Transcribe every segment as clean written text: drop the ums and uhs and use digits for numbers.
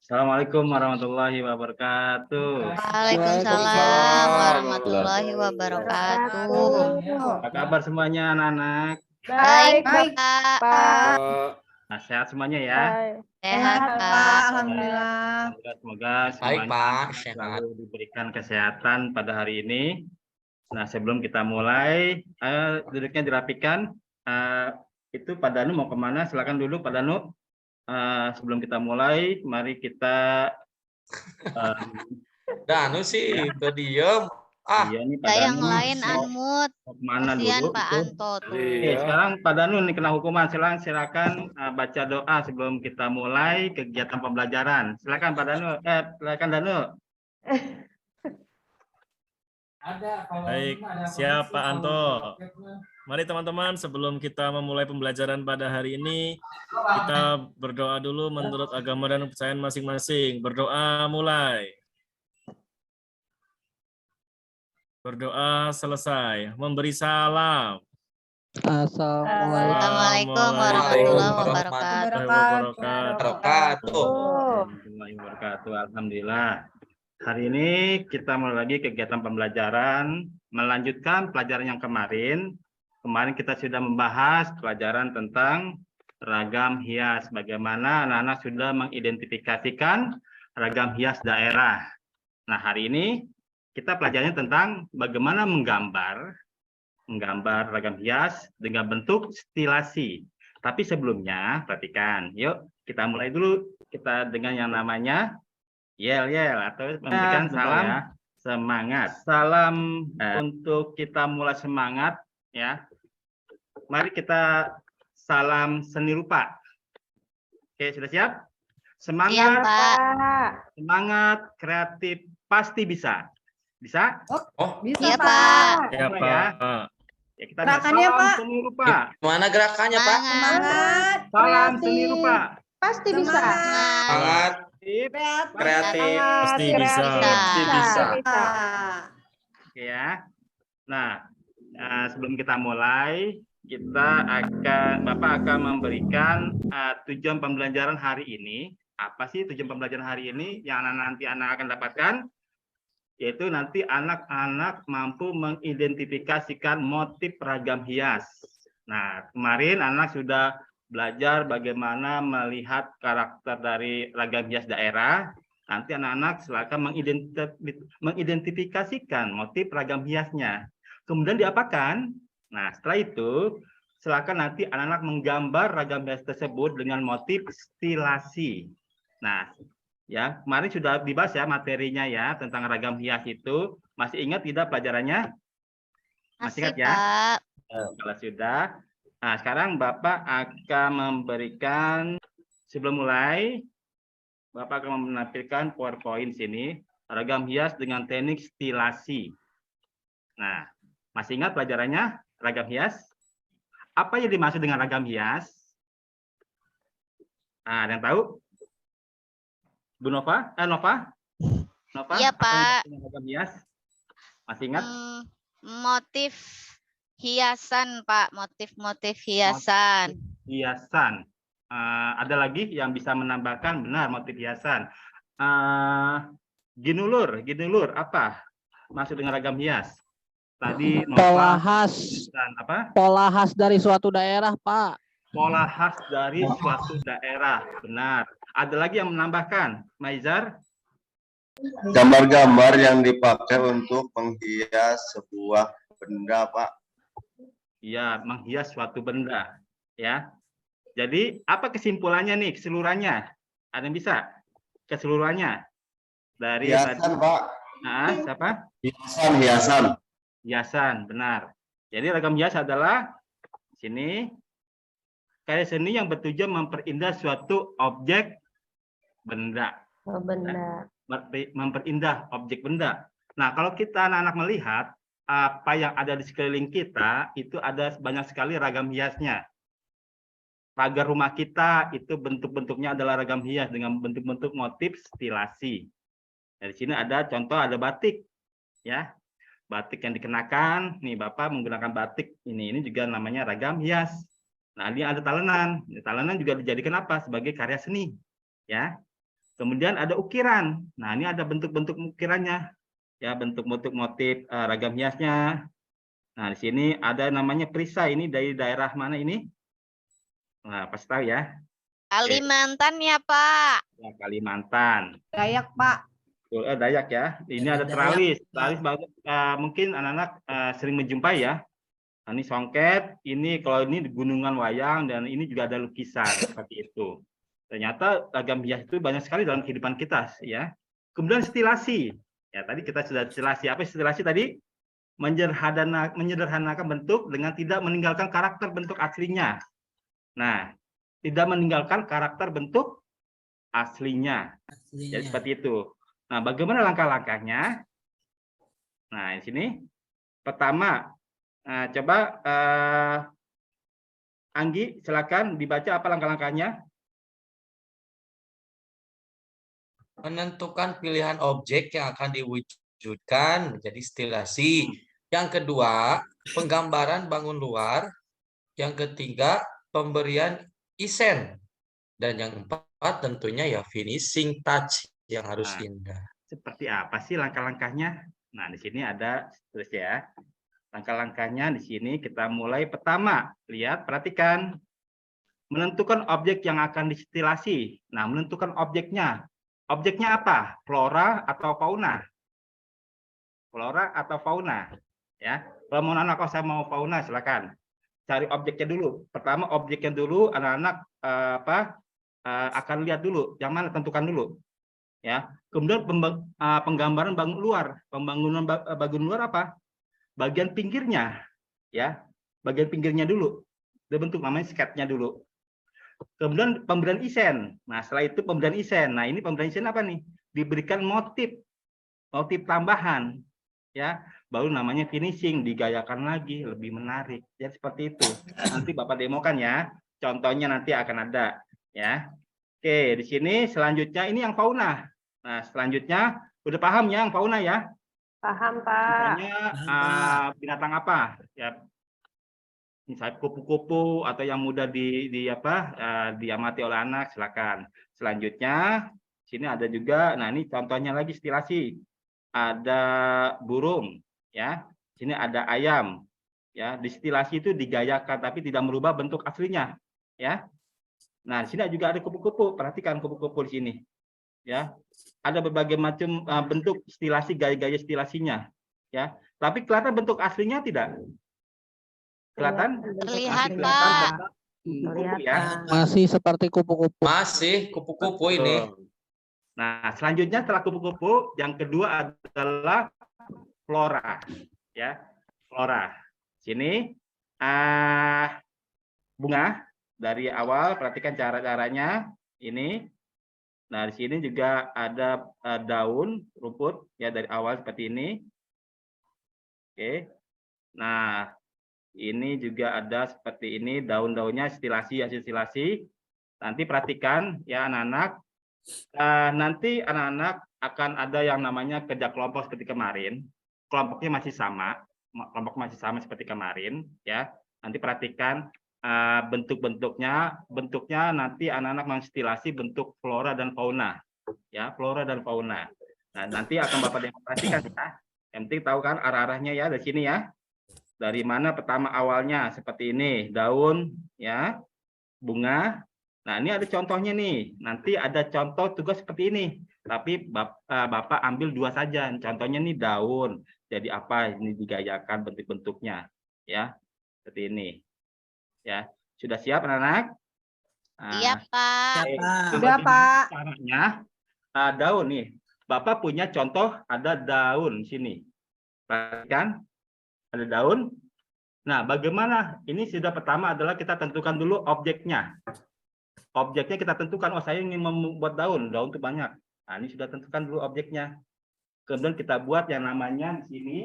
Assalamualaikum warahmatullahi wabarakatuh. Waalaikumsalam warahmatullahi wabarakatuh. Apa kabar semuanya anak-anak? Baik, Baik, Pak. Nah, sehat semuanya ya. Sehat, Pak. Alhamdulillah. Semoga Baik, semuanya Pak. Sehat. selalu diberikan kesehatan pada hari ini. Nah, sebelum kita mulai, duduknya dirapikan. Itu Pak Danu mau kemana? Silakan dulu Pak Danu. Sebelum kita mulai, mari kita Danu sih udah diem. iya nih Pak Saya yang Danu lain mau unmute. kemana Kasihan dulu? Pak Anto tuh. Oke, sekarang Pak Danu nih kena hukuman. Silakan baca doa sebelum kita mulai kegiatan pembelajaran. Silakan Pak Danu. Silakan Danu. Baik, siap Pak Anto. Mari teman-teman, sebelum kita memulai pembelajaran pada hari ini, kita berdoa dulu menurut agama dan kepercayaan masing-masing. Berdoa mulai. Berdoa selesai. Memberi salam. Assalamualaikum warahmatullahi wabarakatuh. Warahmatullahi wabarakatuh. Alhamdulillah. Hari ini kita mulai lagi kegiatan pembelajaran, melanjutkan pelajaran yang kemarin. Kemarin kita sudah membahas pelajaran tentang ragam hias. Bagaimana anak-anak sudah mengidentifikasikan ragam hias daerah. Nah, hari ini kita pelajarannya tentang bagaimana menggambar ragam hias dengan bentuk stilasi. Tapi sebelumnya, perhatikan. Yuk, kita mulai dulu. Kita dengan yang namanya yel-yel atau memberikan salam semangat. Salam untuk kita mulai semangat ya. Mari kita salam seni rupa. Oke, sudah siap? Semangat, Iya, Pak. semangat kreatif pasti bisa. Bisa? Bisa, Iya, Pak. Pak. Ya, Mulai Pak. Ya, kita Gerakannya, salam Pak. seni rupa. Gimana gerakannya, Pak? Semangat. Salam seni kreatif. rupa. Pasti bisa. Semangat, kreatif, Pasti bisa. pasti bisa. Oke ya. Nah, sebelum kita mulai, Bapak akan memberikan tujuan pembelajaran hari ini. Apa sih tujuan pembelajaran hari ini yang nanti anak akan dapatkan? Yaitu nanti anak-anak mampu mengidentifikasikan motif ragam hias. Nah, kemarin anak sudah belajar bagaimana melihat karakter dari ragam hias daerah. Nanti anak-anak silakan mengidentifikasikan motif ragam hiasnya. Kemudian diapakan? Nah, setelah itu silakan nanti anak-anak menggambar ragam hias tersebut dengan motif stilasi. Nah, ya kemarin sudah dibahas ya materinya ya tentang ragam hias itu. Masih ingat tidak pelajarannya? Masih ingat ya? Pak. Kalau sudah, nah sekarang Bapak akan memberikan sebelum mulai, Bapak akan menampilkan PowerPoint sini ragam hias dengan teknik stilasi. Nah, masih ingat pelajarannya ragam hias? Apa yang dimaksud dengan ragam hias? Nah, ada yang tahu? Bu Nova? Nova? Nova? Iya, apa yang Pak. dimaksud dengan ragam hias? Masih ingat? Motif hiasan, Pak. Motif-motif hiasan. Hiasan. Ada lagi yang bisa menambahkan? Benar, motif hiasan. Ginulur apa maksud dengan ragam hias? Tadi Pola khas, dan apa? pola khas dari suatu daerah, Pak. Pola khas dari suatu daerah. Benar. Ada lagi yang menambahkan, Maizar? Gambar-gambar yang dipakai untuk menghias sebuah benda, Pak. Iya, menghias suatu benda, ya. Jadi apa kesimpulannya nih, keseluruhannya? Ada yang bisa? Keseluruhannya dari Hiasan, Pak. Nah, siapa? Hiasan. Hiasan, benar. Jadi ragam hias adalah sini karya seni yang bertujuan memperindah suatu objek benda. Memperindah objek benda. Nah, kalau kita anak-anak melihat apa yang ada di sekeliling kita, itu ada banyak sekali ragam hiasnya. Pagar rumah kita itu bentuk-bentuknya adalah ragam hias dengan bentuk-bentuk motif stilasi. Dari sini ada contoh, ada batik, ya. Batik yang dikenakan, nih Bapak menggunakan batik ini juga namanya ragam hias. Nah, ini ada talenan. Talenan juga dijadikan apa? Sebagai karya seni, ya. Kemudian ada ukiran. Nah, ini ada bentuk-bentuk ukirannya. Ya, bentuk-bentuk motif ragam hiasnya. Nah, di sini ada namanya perisai. Ini dari daerah mana ini? Nah, pasti tahu ya. Kalimantan ya, Pak. Ya, Kalimantan. Dayak, Pak. Dayak ya. Ini ada teralis. Teralis mungkin anak-anak sering menjumpai ya. Nah, ini songket. Ini kalau ini di Gunungan Wayang dan ini juga ada lukisan seperti itu. Ternyata ragam hias itu banyak sekali dalam kehidupan kita ya. Kemudian stilasi. Ya, tadi kita sudah stilasi. Apa stilasi tadi? Menyederhanakan bentuk dengan tidak meninggalkan karakter bentuk aslinya. Nah, tidak meninggalkan karakter bentuk aslinya. Jadi seperti itu. Nah, bagaimana langkah-langkahnya? Nah, di sini pertama, coba Anggi, silakan dibaca apa langkah-langkahnya. Menentukan pilihan objek yang akan diwujudkan menjadi stilasi. Yang kedua, penggambaran bangun luar. Yang ketiga, pemberian isen. Dan yang keempat, tentunya ya finishing touch yang harus indah. Seperti apa sih langkah-langkahnya? Nah, di sini ada terus ya. Langkah-langkahnya di sini kita mulai pertama. Lihat, perhatikan. Menentukan objek yang akan distilasi. Nah, menentukan objeknya. Objeknya apa? Flora atau fauna? Flora atau fauna? Ya. Kalau mau anak saya mau fauna, silakan. Cari objeknya dulu. Pertama objeknya dulu, anak-anak akan lihat dulu. Yang mana tentukan dulu. Ya. Kemudian penggambaran bangun luar. Pembangunan bangun luar apa? Bagian pinggirnya. Ya. Bagian pinggirnya dulu. Dibentuk namanya sketnya dulu. Kemudian pemberian isen. Nah, setelah itu pemberian isen. Nah, ini pemberian isen apa nih? Diberikan motif tambahan, ya. Baru namanya finishing, digayakan lagi, lebih menarik. Ya, seperti itu. Nanti Bapak demokan ya. Contohnya nanti akan ada, ya. Oke, di sini selanjutnya ini yang fauna. Nah, selanjutnya udah paham ya yang fauna ya? Paham, Pak. Misalnya binatang apa? Ya. Misalnya kupu-kupu atau yang mudah diamati oleh anak, silakan. Selanjutnya sini ada juga, nah ini contohnya lagi stilasi. Ada burung, ya. Sini ada ayam, ya. Distilasi itu digayakan tapi tidak merubah bentuk aslinya, ya. Nah, di sini juga ada kupu-kupu. Perhatikan kupu-kupu di sini, ya. Ada berbagai macam bentuk stilasi, gaya-gaya stilasinya, ya. Tapi kelihatan bentuk aslinya tidak? Kelihatan? Terlihat, Pak. Kupu-kupu ya. Masih seperti kupu-kupu. Masih kupu-kupu ini. Nah, selanjutnya setelah kupu-kupu, yang kedua adalah flora, ya. Flora. Sini bunga dari awal, perhatikan cara-caranya ini. Nah, di sini juga ada daun rumput ya dari awal seperti ini. Oke. Nah, ini juga ada seperti ini daun-daunnya stilasi, hasil stilasi. Nanti perhatikan ya anak-anak. Nanti anak-anak akan ada yang namanya kerja kelompok seperti kemarin. Kelompoknya masih sama, seperti kemarin ya. Nanti perhatikan bentuknya nanti anak-anak menstilasi bentuk flora dan fauna. Ya, flora dan fauna. Nah, nanti akan Bapak demonstrasikan ya. Yang penting tahu kan arah-arahnya ya dari sini ya. Dari mana pertama awalnya seperti ini, daun ya, bunga. Nah, ini ada contohnya nih. Nanti ada contoh tugas seperti ini. Tapi Bapak ambil dua saja. Contohnya nih daun. Jadi apa? Ini digayakan bentuk-bentuknya ya. Seperti ini. Ya. Sudah siap anak-anak? Iya, Pak. Sudah, Pak. Caranya daun nih. Bapak punya contoh ada daun sini. Perhatikan. Ada daun. Nah, bagaimana? Ini sudah pertama adalah kita tentukan dulu objeknya. Objeknya kita tentukan, oh saya ingin membuat daun. Daun itu banyak. Nah, ini sudah tentukan dulu objeknya. Kemudian kita buat yang namanya di sini.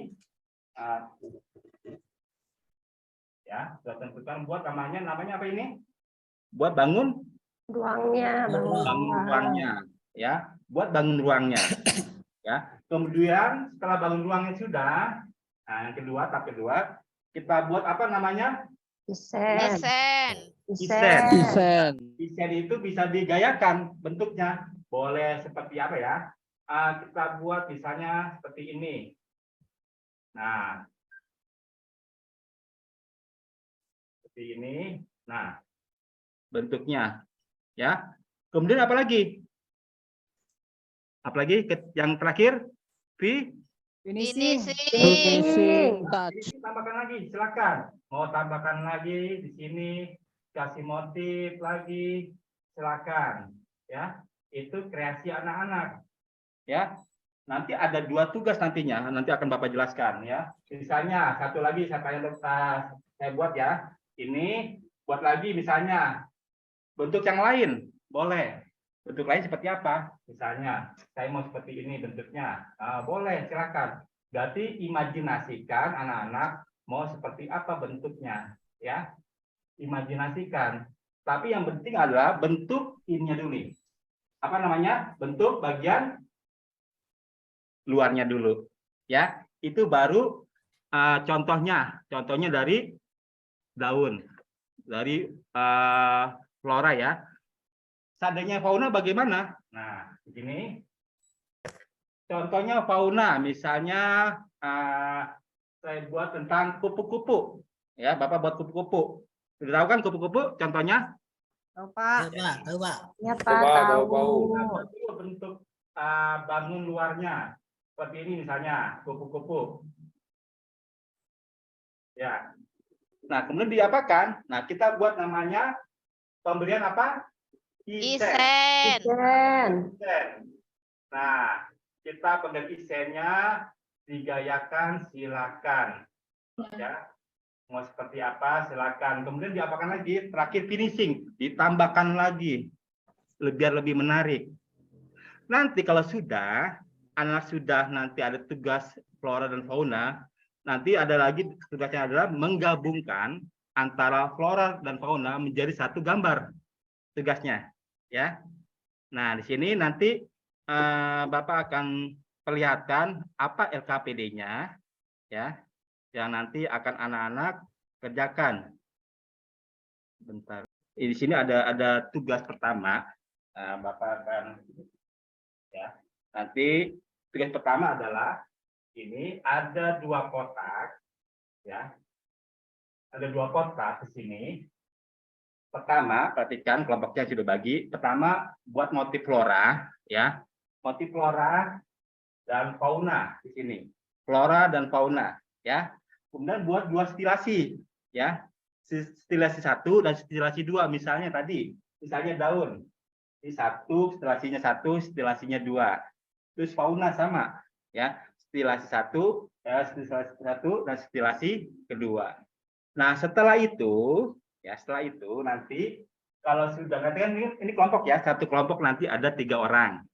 Ya, sudah tentukan buat namanya apa ini? Buat bangun Ruangnya. bangun ruangnya. Ya, buat bangun ruangnya. Ya. Kemudian setelah bangun ruangnya sudah, nah, yang kedua, tahap kedua, kita buat apa namanya? Isen. Isen itu bisa digayakan bentuknya. boleh seperti apa ya? Kita buat misalnya seperti ini. Nah, seperti ini. Nah, bentuknya, ya. Kemudian apa lagi? Apalagi yang terakhir, Finishing. Finishing touch. Ini tambahkan lagi, silakan. Mau tambahkan lagi di sini, kasih motif lagi, silakan. Ya, itu kreasi anak-anak. Ya, nanti ada 2 tugas nantinya. Nanti akan Bapak jelaskan ya. Misalnya satu lagi saya buat ya. Ini buat lagi misalnya bentuk yang lain, boleh. Bentuk lain seperti apa? Misalnya, saya mau seperti ini bentuknya. Boleh, silakan. Berarti imajinasikan anak-anak mau seperti apa bentuknya, ya. Imajinasikan. Tapi yang penting adalah bentuk ininya dulu. Apa namanya? Bentuk bagian luarnya dulu, ya. Itu baru contohnya dari daun, dari flora ya. Seandainya fauna bagaimana? Nah, begini. Contohnya fauna, misalnya saya buat tentang kupu-kupu. Ya, Bapak buat kupu-kupu. Sudah tahu kan kupu-kupu contohnya? Tahu, Pak. Tahu, Pak. Ya, Pak, tahu. Bentuk bangun luarnya. Seperti ini misalnya, kupu-kupu. Ya. Nah, kemudian diapakan? Nah, kita buat namanya pemberian apa? Isen. Nah, kita pemberian isennya digayakan, silakan. Ya. Mau seperti apa, silakan. Kemudian diapakan lagi? Terakhir finishing, ditambahkan lagi. Biar lebih menarik. Nanti kalau sudah, anak sudah nanti ada tugas flora dan fauna, nanti ada lagi tugasnya adalah menggabungkan antara flora dan fauna menjadi satu gambar tugasnya, ya. Nah, di sini nanti Bapak akan perlihatkan apa LKPD-nya, ya, yang nanti akan anak-anak kerjakan. Bentar. Di sini ada tugas pertama, Bapak akan, ya. Nanti tugas pertama adalah ini ada 2 kotak, ya. Ada 2 kotak di sini. Pertama, perhatikan kelompoknya sudah bagi. Pertama, buat motif flora, ya. Motif flora dan fauna di sini. Flora dan fauna, ya. Kemudian buat 2 stilasi, ya. Stilasi 1 dan stilasi 2, misalnya tadi, misalnya daun. Ini 1, stilasinya 1, stilasinya 2. Terus fauna sama, ya. Stilasi 1, stilasi 1 dan stilasi kedua. Nah, setelah itu, ya, setelah itu nanti kalau sudah nanti kan ini kelompok ya, satu kelompok nanti ada 3 orang.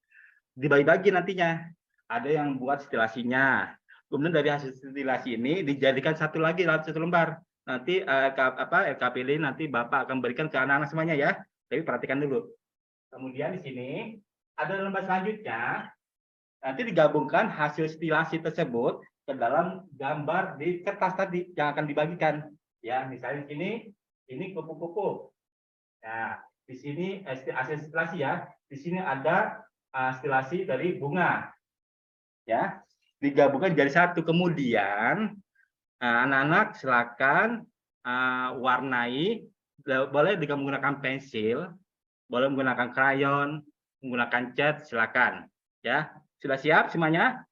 Dibagi-bagi nantinya. Ada yang buat stilasinya. Kemudian dari hasil stilasi ini dijadikan satu lembar. Nanti LKPD nanti Bapak akan berikan ke anak-anak semuanya ya. Tapi perhatikan dulu. Kemudian di sini ada lembar selanjutnya. Nanti digabungkan hasil stilasi tersebut ke dalam gambar di kertas tadi yang akan dibagikan. Ya, misalnya di sini ini kupu-kupu. Nah, di sini hasil stilasi ya. Di sini ada stilasi dari bunga. Ya, digabungkan jadi satu. Kemudian anak-anak silakan warnai. Boleh dengan menggunakan pensil, boleh menggunakan krayon, menggunakan cat, silakan. Ya, sudah siap semuanya?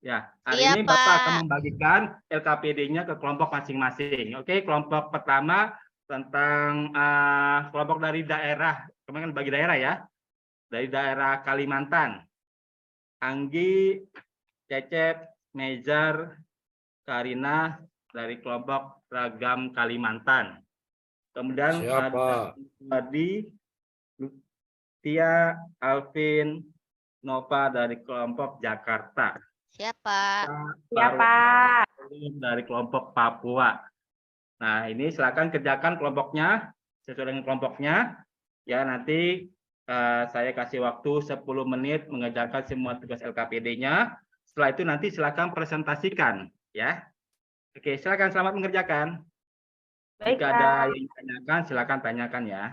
Ya, hari ini Bapak akan membagikan LKPD-nya ke kelompok masing-masing. Oke, kelompok pertama tentang kelompok dari daerah, kemarin bagi daerah ya, dari daerah Kalimantan. Anggi, Cecep, Mejar, Karina dari kelompok Ragam Kalimantan. Kemudian ada Adi, Tia, Alvin, Nova dari kelompok Jakarta. Siapa? Siapa? Dari kelompok Papua. Nah, ini silakan kerjakan kelompoknya sesuai dengan kelompoknya. Ya, nanti saya kasih waktu 10 menit mengerjakan semua tugas LKPD-nya. Setelah itu nanti silakan presentasikan, ya. Oke, silakan selamat mengerjakan. Jika ada yang ditanyakan, silakan tanyakan ya.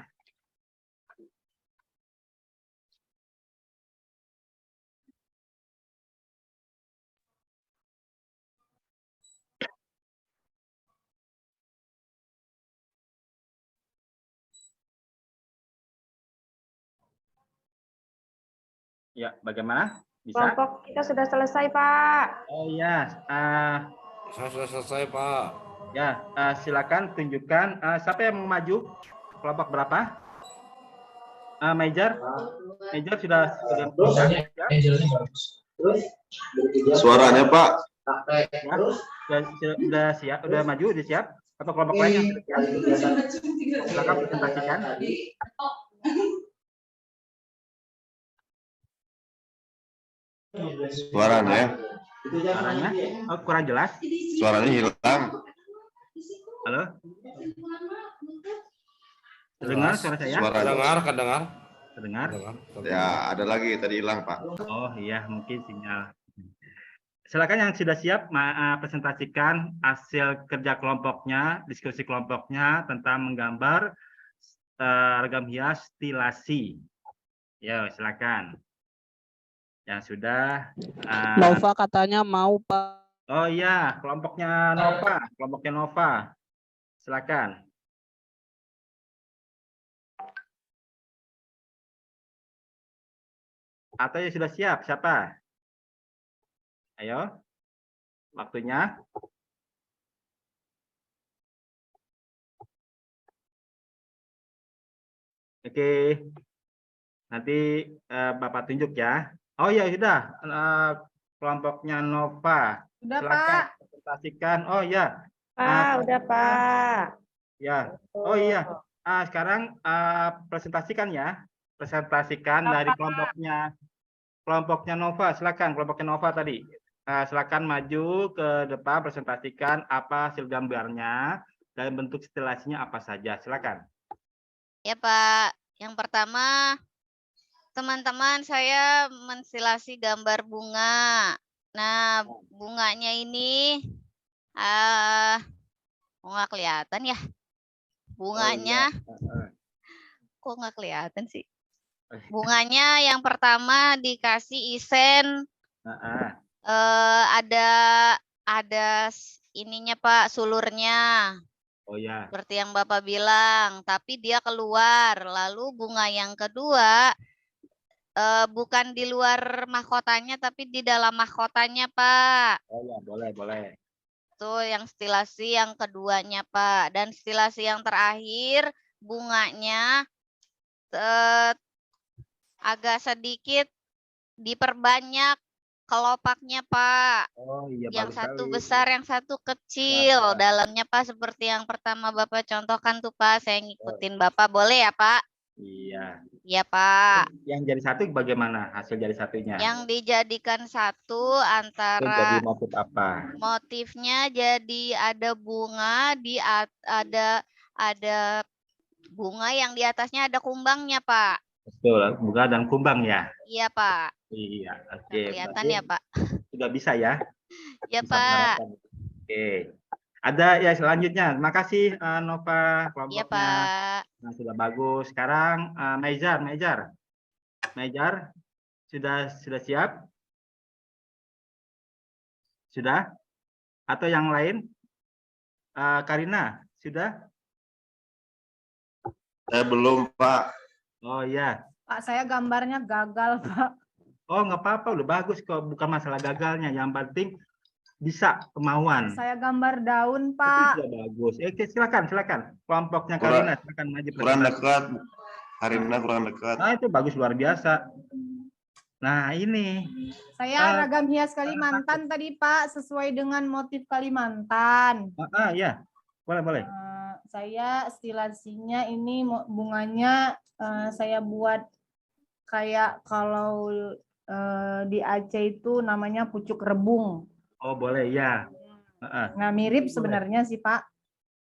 Ya, bagaimana? Bisa? Kelompok kita sudah selesai, Pak. Oh iya, Saya sudah selesai, Pak. ya, silakan tunjukkan siapa yang mau maju. Kelompok berapa? Major sudah ya? Suaranya Pak. Ya, sudah siap, sudah maju, sudah siap. Atau kelompok lain yang sudah siap? Silakan presentasikan. Suaranya Kurang jelas. Suaranya hilang. Halo? Terdengar suara saya? Kedengar. Terdengar? Ya, ada lagi tadi hilang, Pak. Oh iya, mungkin sinyal. Silakan yang sudah siap presentasikan hasil kerja kelompoknya, diskusi kelompoknya tentang menggambar ragam hias stilasi. Ya, silakan. Yang sudah. Nova katanya mau, Pak. Oh iya, kelompoknya Nova. Silakan. Atau yang sudah siap, siapa? Ayo, waktunya. Oke, nanti Bapak tunjuk ya. Oh ya sudah, kelompoknya Nova. Sudah, Silakan Pak. presentasikan. Oh ya, Pak, udah, Pak. ya. Oh iya. Sekarang presentasikan ya. Presentasikan dari kelompoknya Nova. Silakan kelompoknya Nova tadi. Silakan maju ke depan presentasikan apa hasil gambarnya dan bentuk stilasinya apa saja. Silakan. Ya Pak, yang pertama teman-teman saya menstilasi gambar bunga. Nah, bunganya ini nggak kelihatan ya? Bunganya kok nggak kelihatan sih? Bunganya yang pertama dikasih isen. Ada ininya Pak, sulurnya. Oh ya. Seperti yang Bapak bilang, tapi dia keluar. Lalu bunga yang kedua bukan di luar mahkotanya, tapi di dalam mahkotanya, Pak. Oh ya, boleh. Itu yang stilasi yang keduanya, Pak. Dan stilasi yang terakhir, bunganya agak sedikit diperbanyak kelopaknya, Pak. Oh iya, yang bagus satu sekali. besar, yang satu kecil. Dalamnya, Pak, seperti yang pertama Bapak contohkan tuh, Pak. Saya ngikutin Bapak, boleh ya, Pak? Iya. Iya, Pak. Yang jadi satu bagaimana hasil jadi satunya? Yang dijadikan satu Itu antara jadi motif apa? motifnya jadi ada bunga, ada bunga yang di atasnya ada kumbangnya, Pak. Betul, bunga dan kumbang ya? Iya, Pak. Iya, oke. Kelihatan ya, Pak? Sudah bisa ya? Iya, Bisa Pak. menerapkan. Oke. Ada ya selanjutnya. Terima kasih Nova kelompoknya. Iya, Pak. Nah, sudah bagus. Sekarang Mejar sudah siap? Sudah? Atau yang lain? Karina, sudah? Saya belum, Pak. Oh iya. Pak, saya gambarnya gagal, Pak. Oh, nggak apa-apa, udah bagus kok. Bukan masalah gagalnya. Yang penting bisa kemauan. Saya gambar daun, Itu Pak. sudah bagus. Oke, silakan. Kelompoknya Karina, silakan maju. Kurang dekat. Karina kurang dekat. Nah, itu bagus luar biasa. Nah, ini. Saya ragam hias Kalimantan tadi, Pak, sesuai dengan motif Kalimantan. Ya. Boleh. Saya stilasinya ini bunganya saya buat kayak kalau di Aceh itu namanya pucuk rebung. Oh, boleh ya. Nah, mirip sebenarnya sih, Pak.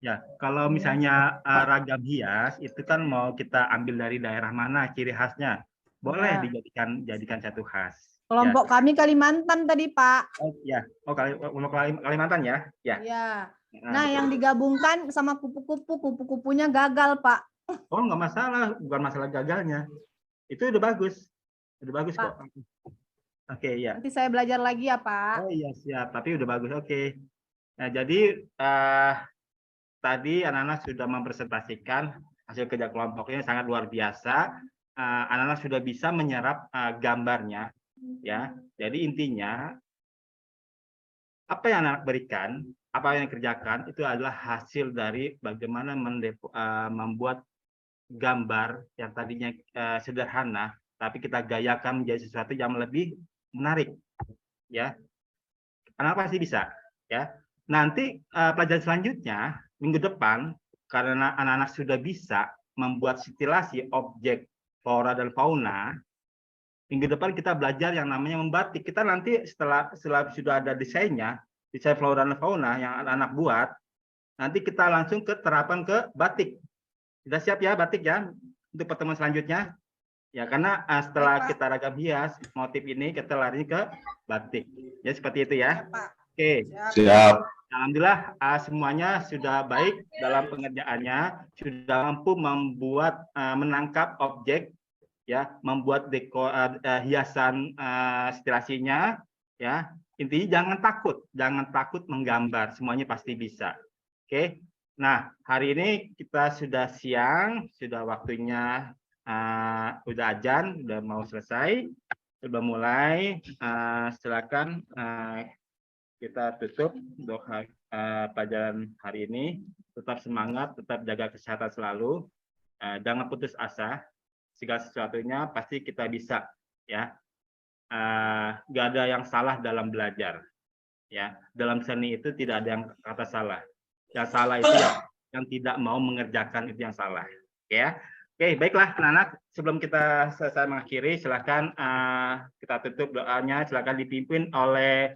Ya, kalau misalnya ragam hias itu kan mau kita ambil dari daerah mana ciri khasnya. Boleh dijadikan satu khas. Kelompok kami Kalimantan tadi, Pak. Oh, ya. Oh, Kalimantan ya? Ya. Iya. Nah, yang digabungkan sama kupu-kupunya gagal, Pak. Oh, nggak masalah, bukan masalah gagalnya. Itu udah bagus. Udah bagus kok. Oke, ya. Nanti saya belajar lagi ya, Pak. Oh iya, siap. Tapi udah bagus. Oke. Nah, jadi tadi anak-anak sudah mempresentasikan hasil kerja kelompoknya sangat luar biasa. anak-anak sudah bisa menyerap gambarnya, ya. Jadi intinya apa yang anak berikan, apa yang dikerjakan itu adalah hasil dari bagaimana membuat gambar yang tadinya sederhana, tapi kita gayakan menjadi sesuatu yang lebih menarik, ya. Anak pasti bisa, ya. Nanti pelajaran selanjutnya minggu depan, karena anak-anak sudah bisa membuat stilasi objek flora dan fauna, minggu depan kita belajar yang namanya membatik. Kita nanti setelah sudah ada desainnya, desain flora dan fauna yang anak-anak buat, nanti kita langsung ke terapan ke batik. Sudah siap ya batik ya untuk pertemuan selanjutnya? Ya, karena setelah kita ragam hias motif ini kita lari ke batik. Ya seperti itu ya. Oke. Siap. Alhamdulillah semuanya sudah baik dalam pengerjaannya, sudah mampu membuat menangkap objek, ya, membuat hiasan stilasinya, ya. Intinya jangan takut menggambar, semuanya pasti bisa. Oke. Nah, hari ini kita sudah siang, sudah waktunya udah azan, udah mau selesai, sudah mulai. Silakan kita tutup untuk pelajaran hari ini. Tetap semangat, tetap jaga kesehatan selalu. Jangan putus asa. Segala sesuatunya pasti kita bisa, ya. Gak ada yang salah dalam belajar, ya. Dalam seni itu tidak ada yang kata salah. Yang salah itu yang tidak mau mengerjakan, itu yang salah, ya. Oke, baiklah anak-anak. Sebelum kita selesai mengakhiri, silakan kita tutup doanya. Silakan dipimpin oleh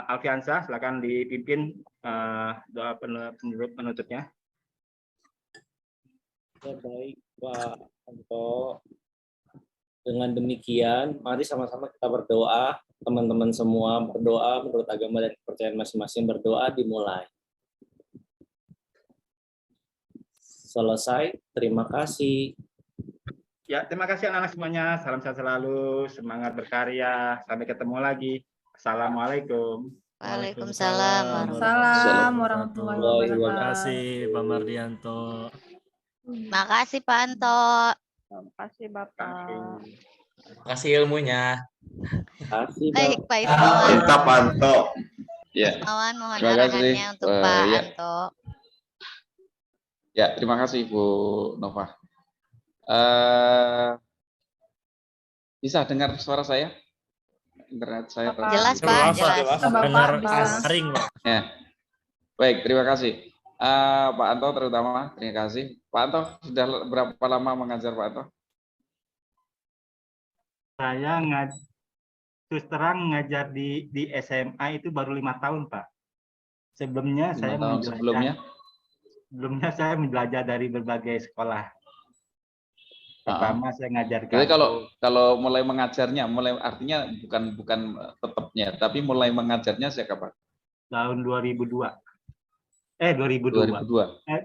Alfiansa, silakan dipimpin doa penutupnya. Ya, baik Pak Anto. Dengan demikian, mari sama-sama kita berdoa. Teman-teman semua berdoa menurut agama dan kepercayaan masing-masing. Berdoa dimulai. Selesai. Terima kasih. Ya, terima kasih anak-anak semuanya. Salam sehat selalu, semangat berkarya. Sampai ketemu lagi. Assalamualaikum. Waalaikumsalam. Salam warahmatullahi wabarakatuh. Terima kasih Pak Mardianto. Makasih Pak Anto. Terima kasih Bapak. Kasih ilmunya. Kasih, Baik Pak Ismawan. Kita pantau. Ya, Ismawan mohon terima kasih. arahannya untuk Pak Ya. Anto. Ya, terima kasih Bu Nova. Bisa dengar suara saya? Internet saya Jelas Pak, jelas. Dengar saring Pak. Ya. Baik, terima kasih. Pak Anto terutama, terima kasih. Pak Anto, sudah berapa lama mengajar Pak Anto? Saya terus terang ngajar di SMA itu baru 5 tahun, Pak. Sebelumnya 5 saya tahun sebelumnya? Sebelumnya saya belajar dari berbagai sekolah. Pertama saya ngajarkan. Jadi kalau mulai mengajarnya, artinya bukan tetapnya, tapi mulai mengajarnya sejak kapan? Tahun 2002. 2002.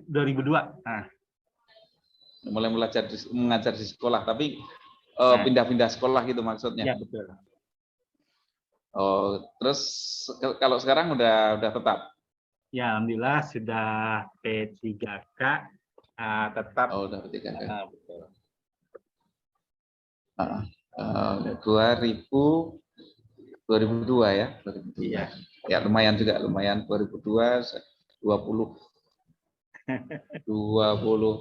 2002. Nah. Mulai mengajar di sekolah, tapi pindah-pindah sekolah gitu maksudnya. Ya, betul. Oh, terus kalau sekarang udah tetap? Ya, alhamdulillah sudah P3K tetap. Oh, udah P3K. Betul. 2002 ya, 2002. Iya. Ya lumayan juga, lumayan 2002 20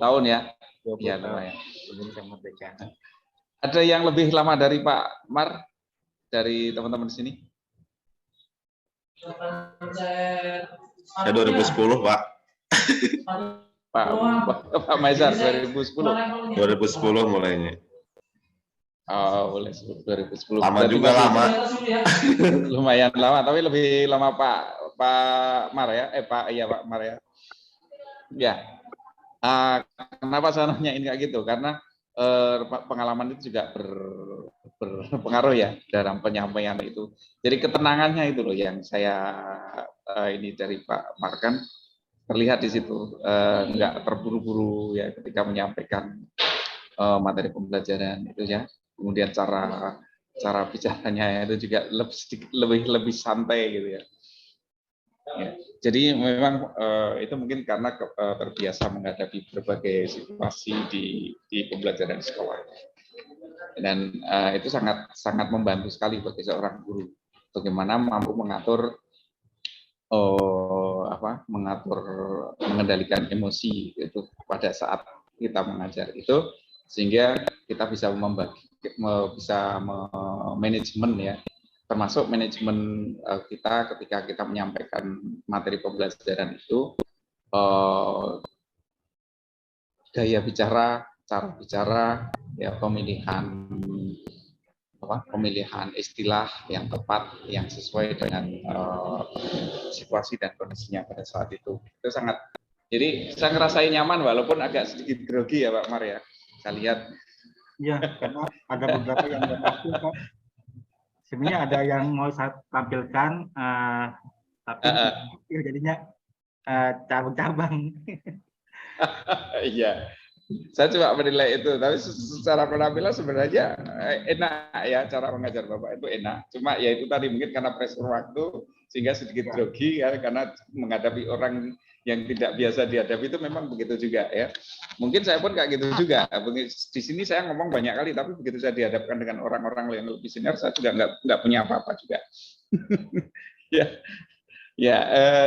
tahun ya. 20 Ya tahun. lumayan. Sebelum saya merdeka. Ada yang lebih lama dari Pak Mar, dari teman-teman di sini? Saya 2010, Pak. Pak Maizar 2010. 2010 mulainya. Oh, boleh 2010. Lama Berarti juga lama. Lumayan lama, tapi lebih lama Pak Mar ya. Pak Mar ya. Ya. Kenapa saya nanya ini kayak gitu? Karena pengalaman itu juga berpengaruh ya dalam penyampaian itu. Jadi ketenangannya itu loh yang saya ini dari Pak Mar kan terlihat di situ, nggak terburu-buru ya ketika menyampaikan materi pembelajaran itu ya. Kemudian cara bicaranya itu juga lebih santai gitu ya. Ya. Jadi memang itu mungkin karena terbiasa menghadapi berbagai situasi di pembelajaran sekolah. Dan itu sangat membantu sekali bagi seorang guru. Bagaimana mampu mengatur mengendalikan emosi itu pada saat kita mengajar itu, sehingga kita bisa manajemen ya, termasuk manajemen kita ketika kita menyampaikan materi pembelajaran itu, gaya bicara, cara bicara, ya pemilihan istilah yang tepat, yang sesuai dengan situasi dan kondisinya pada saat itu sangat. Jadi saya ngerasain nyaman walaupun agak sedikit grogi ya Pak Mar ya. Saya lihat. Ya, karena ada beberapa yang nggak pasti Pak. Sebenarnya ada yang mau saya tampilkan, tapi jadinya cabang-cabang. Iya. Saya coba menilai itu, tapi secara penampilan sebenarnya enak ya, cara mengajar Bapak itu enak. Cuma ya itu tadi mungkin karena pressure waktu sehingga sedikit grogi ya, karena menghadapi orang yang tidak biasa dihadapi itu memang begitu juga ya. Mungkin saya pun kayak gitu juga. Di sini saya ngomong banyak kali, tapi begitu saya dihadapkan dengan orang-orang yang lebih senior, saya juga nggak punya apa-apa juga. Ya,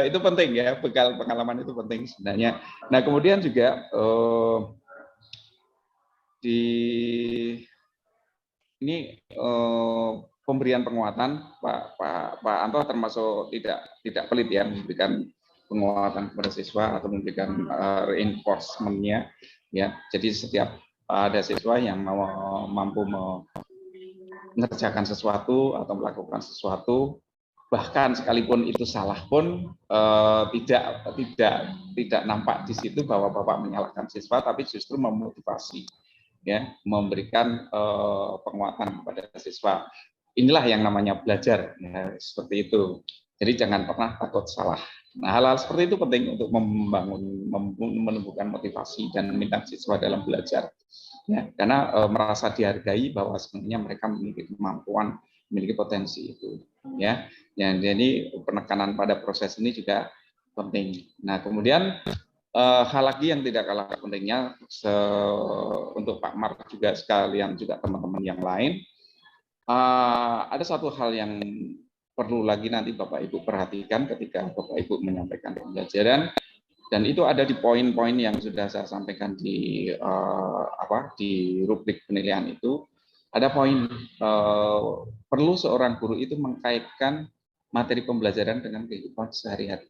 itu penting ya, bekal pengalaman itu penting sebenarnya. Nah kemudian juga pemberian penguatan Pak Anto termasuk tidak pelit ya memberikan penguatan kepada siswa atau memberikan reinforcement-nya ya. Jadi setiap ada siswa yang mampu mengerjakan sesuatu atau melakukan sesuatu, bahkan sekalipun itu salah pun tidak nampak di situ bahwa Bapak menyalahkan siswa, tapi justru memotivasi ya, memberikan penguatan kepada siswa. Inilah yang namanya belajar ya, seperti itu. Jadi jangan pernah takut salah. Nah, hal-hal seperti itu penting untuk menumbuhkan motivasi dan minat siswa dalam belajar ya, karena merasa dihargai bahwa sebenarnya mereka memiliki kemampuan, memiliki potensi itu ya. Jadi penekanan pada proses ini juga penting. Nah kemudian hal lagi yang tidak kalah pentingnya untuk Pak Mar juga sekalian juga teman-teman yang lain, ada satu hal yang perlu lagi nanti Bapak Ibu perhatikan ketika Bapak Ibu menyampaikan pembelajaran, dan itu ada di poin-poin yang sudah saya sampaikan di rubrik penilaian itu. Ada poin perlu seorang guru itu mengkaitkan materi pembelajaran dengan kehidupan sehari-hari.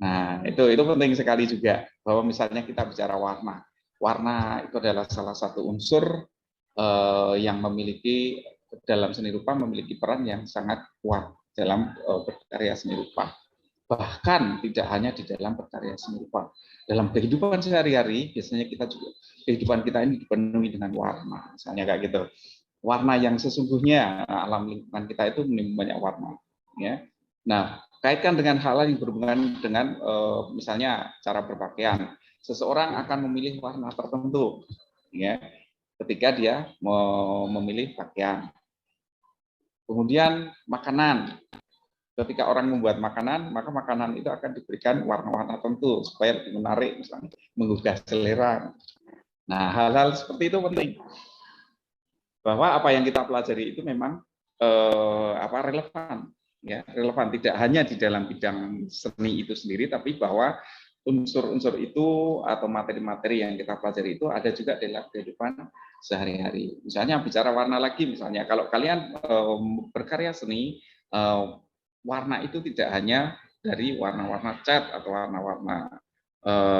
Nah, itu penting sekali juga, bahwa misalnya kita bicara warna. Warna itu adalah salah satu unsur yang memiliki dalam seni rupa memiliki peran yang sangat kuat dalam berkarya seni rupa. Bahkan tidak hanya di dalam berkarya seni rupa, dalam kehidupan sehari-hari biasanya kita juga kehidupan kita ini dipenuhi dengan warna, misalnya kayak gitu. Warna yang sesungguhnya alam lingkungan kita itu menimbulkan banyak warna ya. Nah, kaitkan dengan hal yang berhubungan dengan misalnya cara berpakaian. Seseorang akan memilih warna tertentu ya ketika dia memilih pakaian. Kemudian makanan. Ketika orang membuat makanan, maka makanan itu akan diberikan warna-warna tertentu supaya lebih menarik, misalnya menggugah selera. Nah, hal-hal seperti itu penting. Bahwa apa yang kita pelajari itu memang relevan, ya, relevan tidak hanya di dalam bidang seni itu sendiri, tapi bahwa unsur-unsur itu atau materi-materi yang kita pelajari itu ada juga dalam kehidupan sehari-hari. Misalnya bicara warna lagi, misalnya kalau kalian berkarya seni, warna itu tidak hanya dari warna-warna cat atau warna-warna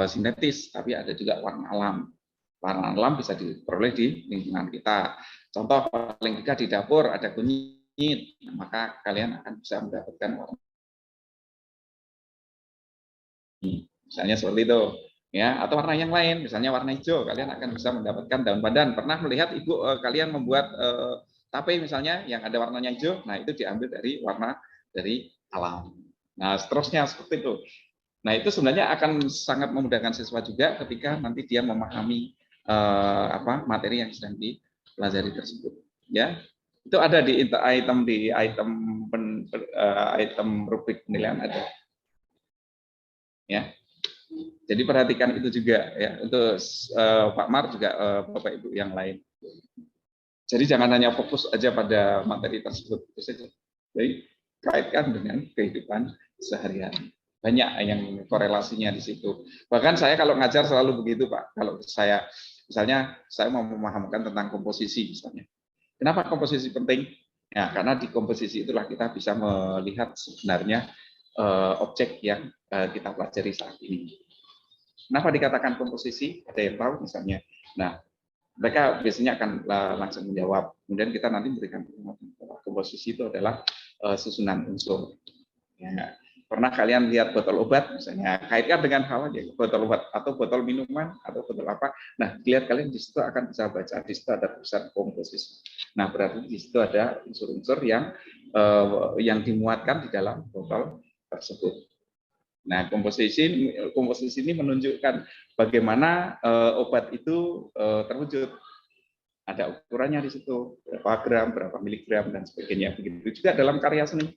sintetis, tapi ada juga warna alam. Warna alam bisa diperoleh di lingkungan kita. Contoh paling tidak di dapur ada kunyit, maka kalian akan bisa mendapatkan warna. Misalnya seperti itu, ya. Atau warna yang lain, misalnya warna hijau, kalian akan bisa mendapatkan daun pandan. Pernah melihat ibu kalian membuat tape misalnya yang ada warnanya hijau, nah itu diambil dari warna dari alam. Nah, seterusnya seperti itu. Nah, itu sebenarnya akan sangat memudahkan siswa juga ketika nanti dia memahami materi yang sedang dipelajari tersebut. Ya, Itu ada di item rubrik penilaian ada. Ya. Jadi perhatikan itu juga ya untuk Pak Mar juga Bapak Ibu yang lain. Jadi jangan hanya fokus aja pada materi tersebut itu saja. Jadi kaitkan dengan kehidupan sehari-hari. Banyak yang korelasinya di situ. Bahkan saya kalau ngajar selalu begitu, Pak. Kalau saya misalnya saya mau memahamkan tentang komposisi misalnya. Kenapa komposisi penting? Ya, karena di komposisi itulah kita bisa melihat sebenarnya objek yang kita pelajari saat ini. Kenapa dikatakan komposisi? Ada yang tahu misalnya. Nah, mereka biasanya akan langsung menjawab. Kemudian kita nanti memberikan penjelasan bahwa komposisi itu adalah susunan unsur. Ya. Pernah kalian lihat botol obat misalnya, kaitkan dengan hal aja, botol obat atau botol minuman atau botol apa. Nah, lihat kalian di situ akan bisa baca di situ ada tulisan komposisi. Nah, berarti di situ ada unsur-unsur yang dimuatkan di dalam botol tersebut. Nah, komposisi ini menunjukkan bagaimana obat itu terwujud. Ada ukurannya di situ, berapa gram, berapa miligram dan sebagainya. Begitu juga dalam karya seni.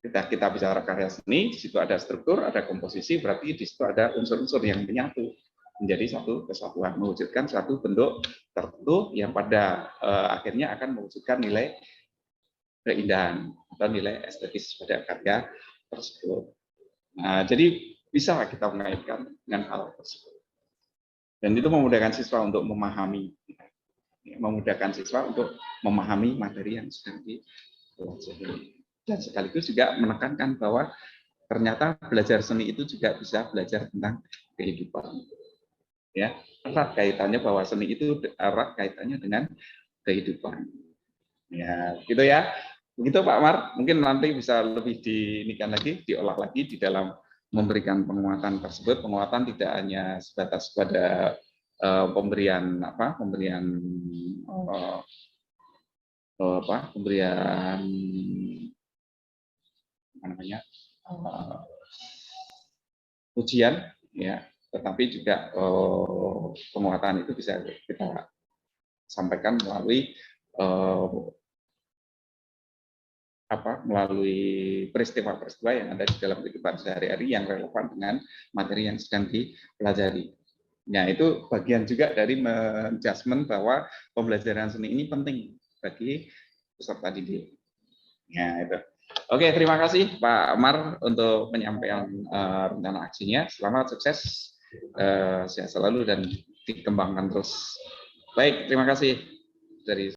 Kita bicara karya seni, di situ ada struktur, ada komposisi, berarti di situ ada unsur-unsur yang menyatu menjadi satu kesatuan, mewujudkan suatu bentuk tertentu yang pada akhirnya akan mewujudkan nilai keindahan atau nilai estetis pada karya tersebut. Nah, jadi bisa kita mengaitkan dengan hal tersebut. Dan itu memudahkan siswa untuk memahami materi yang sedang dipelajari. Dan sekaligus juga menekankan bahwa ternyata belajar seni itu juga bisa belajar tentang kehidupan. Ya, erat kaitannya bahwa seni itu erat kaitannya dengan kehidupan. Ya, gitu ya. Begitu Pak Mar, mungkin nanti bisa lebih diolah lagi di dalam memberikan penguatan tersebut. Penguatan tidak hanya sebatas pada pemberian ujian, ya, tetapi juga penguatan itu bisa kita sampaikan melalui peristiwa-peristiwa yang ada di dalam kehidupan sehari-hari yang relevan dengan materi yang sedang dipelajari. Nah, itu bagian juga dari menjudgment bahwa pembelajaran seni ini penting bagi peserta didik. Ya, itu. Oke, terima kasih Pak Amar untuk penyampaian rencana aksinya. Selamat, sukses, sehat selalu dan dikembangkan terus. Baik, terima kasih dari